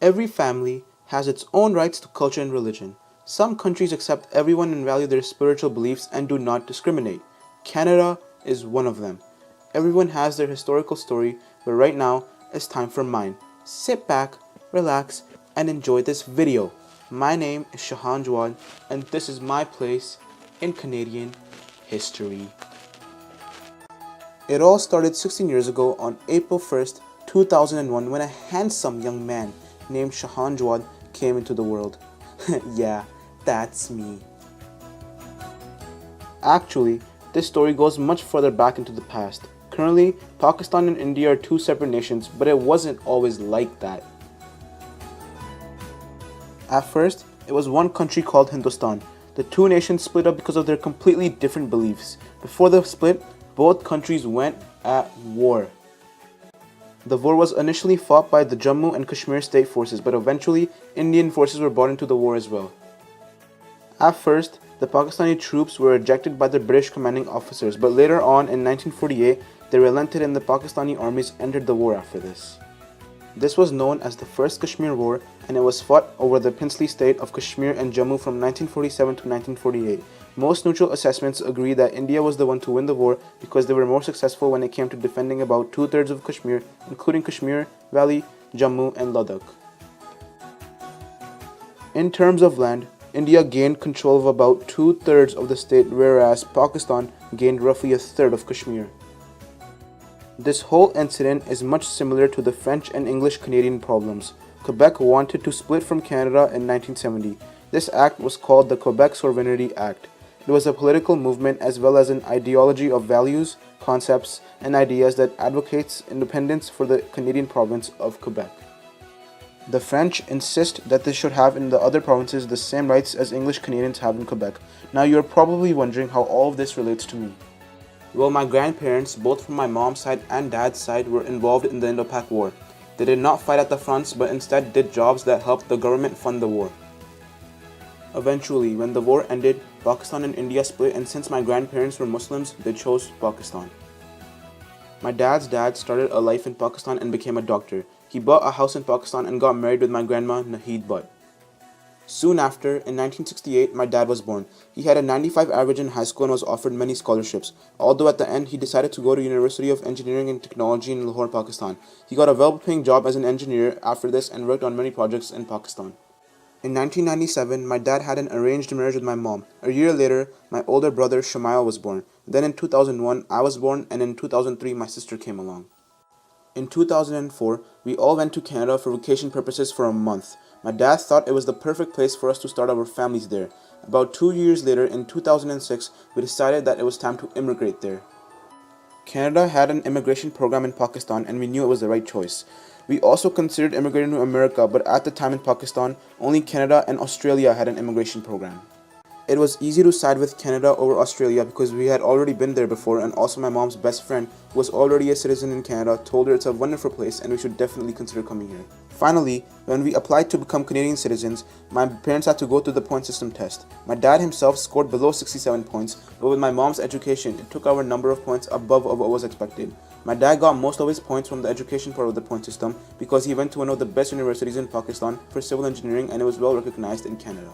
Every family has its own rights to culture and religion. Some countries accept everyone and value their spiritual beliefs and do not discriminate. Canada is one of them. Everyone has their historical story, but right now it's time for mine. Sit back, relax, and enjoy this video. My name is Shaihan Jawad, and this is my place in Canadian history. It all started 16 years ago on April 1st, 2001, when a handsome young man named Shaihan Jawad came into the world. Yeah, that's me. Actually, this story goes much further back into the past. Currently, Pakistan and India are two separate nations, but it wasn't always like that. At first, it was one country called Hindustan. The two nations split up because of their completely different beliefs. Before the split, both countries went at war. The war was initially fought by the Jammu and Kashmir state forces, but eventually Indian forces were brought into the war as well. At first, the Pakistani troops were ejected by the British commanding officers, but later on in 1948, they relented and the Pakistani armies entered the war after this. This was known as the First Kashmir War, and it was fought over the princely state of Kashmir and Jammu from 1947 to 1948. Most neutral assessments agree that India was the one to win the war because they were more successful when it came to defending about 2/3 of Kashmir, including Kashmir Valley, Jammu and Ladakh. In terms of land, India gained control of about 2/3 of the state, whereas Pakistan gained roughly 1/3 of Kashmir. This whole incident is much similar to the French and English Canadian problems. Quebec wanted to split from Canada in 1970. This act was called the Quebec Sovereignty Act. It was a political movement as well as an ideology of values, concepts, and ideas that advocates independence for the Canadian province of Quebec. The French insist that they should have in the other provinces the same rights as English Canadians have in Quebec. Now you're probably wondering how all of this relates to me. Well, my grandparents, both from my mom's side and dad's side, were involved in the Indo-Pak War. They did not fight at the fronts, but instead did jobs that helped the government fund the war. Eventually, when the war ended, Pakistan and India split, and since my grandparents were Muslims, they chose Pakistan. My dad's dad started a life in Pakistan and became a doctor. He bought a house in Pakistan and got married with my grandma Naheed Butt. Soon after, in 1968, my dad was born. He had a 95 average in high school and was offered many scholarships, although at the end he decided to go to University of Engineering and Technology in Lahore, Pakistan. He got a well-paying job as an engineer after this and worked on many projects in Pakistan. In 1997, my dad had an arranged marriage with my mom. A year later, my older brother Shamail was born. Then in 2001, I was born, and in 2003, my sister came along. In 2004, we all went to Canada for vacation purposes for a month. My dad thought it was the perfect place for us to start our families there. About 2 years later, in 2006, we decided that it was time to immigrate there. Canada had an immigration program in Pakistan, and we knew it was the right choice. We also considered immigrating to America, but at the time in Pakistan, only Canada and Australia had an immigration program. It was easy to side with Canada over Australia because we had already been there before, and also my mom's best friend, who was already a citizen in Canada, told her it's a wonderful place and we should definitely consider coming here. Finally, when we applied to become Canadian citizens, my parents had to go through the point system test. My dad himself scored below 67 points, but with my mom's education, it took our number of points above of what was expected. My dad got most of his points from the education part of the point system because he went to one of the best universities in Pakistan for civil engineering, and it was well recognized in Canada.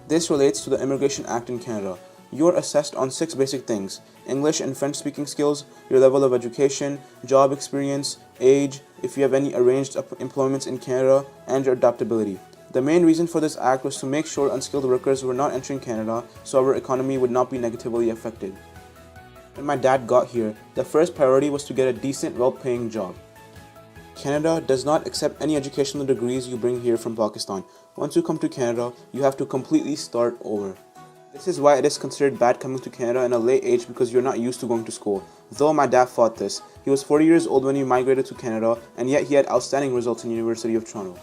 This relates to the Immigration Act in Canada. You are assessed on 6 basic things: English and French speaking skills, your level of education, job experience, age, if you have any arranged employments in Canada, and your adaptability. The main reason for this act was to make sure unskilled workers were not entering Canada so our economy would not be negatively affected. When my dad got here, the first priority was to get a decent, well-paying job. Canada does not accept any educational degrees you bring here from Pakistan. Once you come to Canada, you have to completely start over. This is why it is considered bad coming to Canada in a late age because you're not used to going to school. Though my dad fought this, he was 40 years old when he migrated to Canada, and yet he had outstanding results in University of Toronto.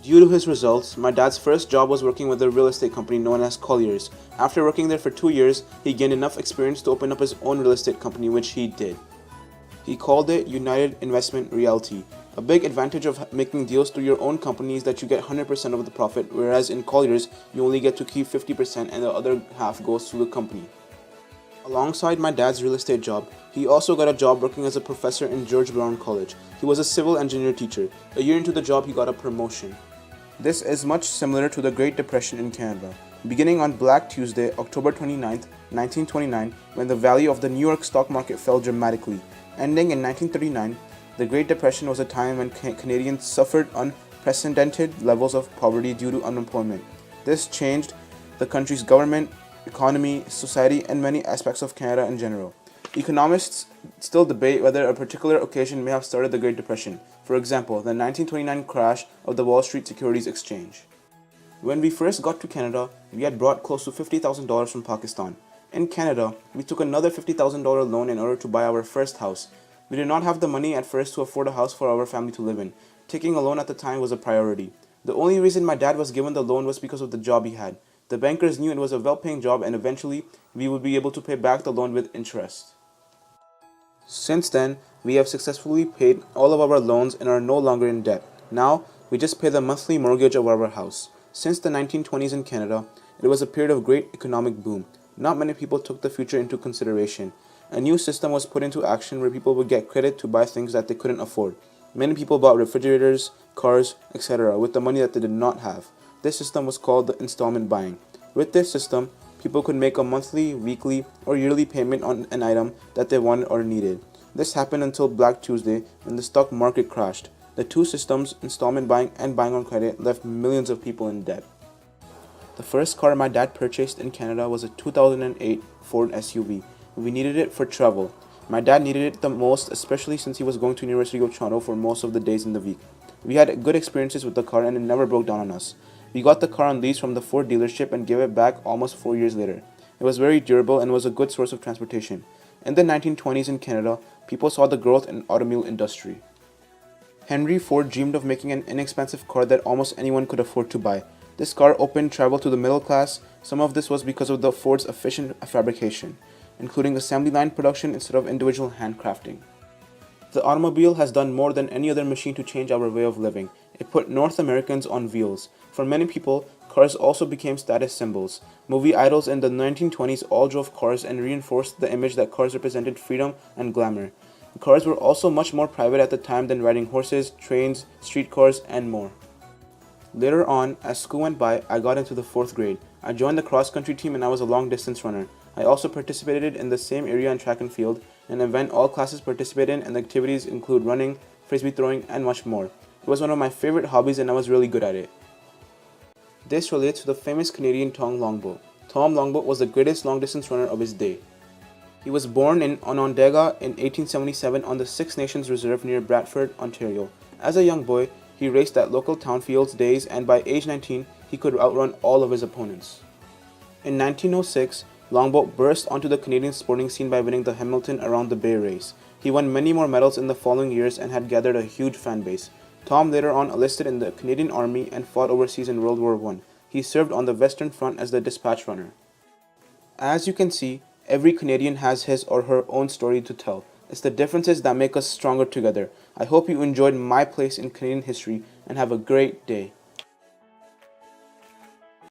Due to his results, my dad's first job was working with a real estate company known as Colliers. After working there for 2 years, he gained enough experience to open up his own real estate company, which he did. He called it United Investment Realty. A big advantage of making deals through your own company is that you get 100% of the profit, whereas in Colliers, you only get to keep 50% and the other half goes to the company. Alongside my dad's real estate job, he also got a job working as a professor in George Brown College. He was a civil engineer teacher. A year into the job, he got a promotion. This is much similar to the Great Depression in Canada, beginning on Black Tuesday, October 29, 1929, when the value of the New York stock market fell dramatically. Ending in 1939, the Great Depression was a time when Canadians suffered unprecedented levels of poverty due to unemployment. This changed the country's government, economy, society, and many aspects of Canada in general. Economists still debate whether a particular occasion may have started the Great Depression. For example, the 1929 crash of the Wall Street Securities Exchange. When we first got to Canada, we had brought close to $50,000 from Pakistan. In Canada, we took another $50,000 loan in order to buy our first house. We did not have the money at first to afford a house for our family to live in. Taking a loan at the time was a priority. The only reason my dad was given the loan was because of the job he had. The bankers knew it was a well-paying job and eventually we would be able to pay back the loan with interest. Since then, we have successfully paid all of our loans and are no longer in debt. Now, we just pay the monthly mortgage of our house. Since the 1920s in Canada, it was a period of great economic boom. Not many people took the future into consideration. A new system was put into action where people would get credit to buy things that they couldn't afford. Many people bought refrigerators, cars, etc. with the money that they did not have. This system was called the installment buying. With this system, people could make a monthly, weekly, or yearly payment on an item that they wanted or needed. This happened until Black Tuesday when the stock market crashed. The two systems, installment buying and buying on credit, left millions of people in debt. The first car my dad purchased in Canada was a 2008 Ford SUV. We needed it for travel. My dad needed it the most, especially since he was going to University of Toronto for most of the days in the week. We had good experiences with the car and it never broke down on us. We got the car on lease from the Ford dealership and gave it back almost 4 years later. It was very durable and was a good source of transportation. In the 1920s in Canada, people saw the growth in automobile industry. Henry Ford dreamed of making an inexpensive car that almost anyone could afford to buy. This car opened travel to the middle class. Some of this was because of the Ford's efficient fabrication, including assembly line production instead of individual handcrafting. The automobile has done more than any other machine to change our way of living. It put North Americans on wheels. For many people, cars also became status symbols. Movie idols in the 1920s all drove cars and reinforced the image that cars represented freedom and glamour. Cars were also much more private at the time than riding horses, trains, streetcars, and more. Later on, as school went by, I got into the 4th grade. I joined the cross-country team and I was a long-distance runner. I also participated in the same area in track and field, an event all classes participate in, and the activities include running, frisbee throwing, and much more. It was one of my favorite hobbies and I was really good at it. This relates to the famous Canadian Tom Longboat. Tom Longboat was the greatest long-distance runner of his day. He was born in Onondaga in 1877 on the Six Nations Reserve near Bradford, Ontario. As a young boy, he raced at local town fields days and by age 19, he could outrun all of his opponents. In 1906, Longboat burst onto the Canadian sporting scene by winning the Hamilton Around the Bay race. He won many more medals in the following years and had gathered a huge fan base. Tom later on enlisted in the Canadian Army and fought overseas in World War I. He served on the Western Front as the dispatch runner. As you can see, every Canadian has his or her own story to tell. It's the differences that make us stronger together. I hope you enjoyed my place in Canadian history and have a great day.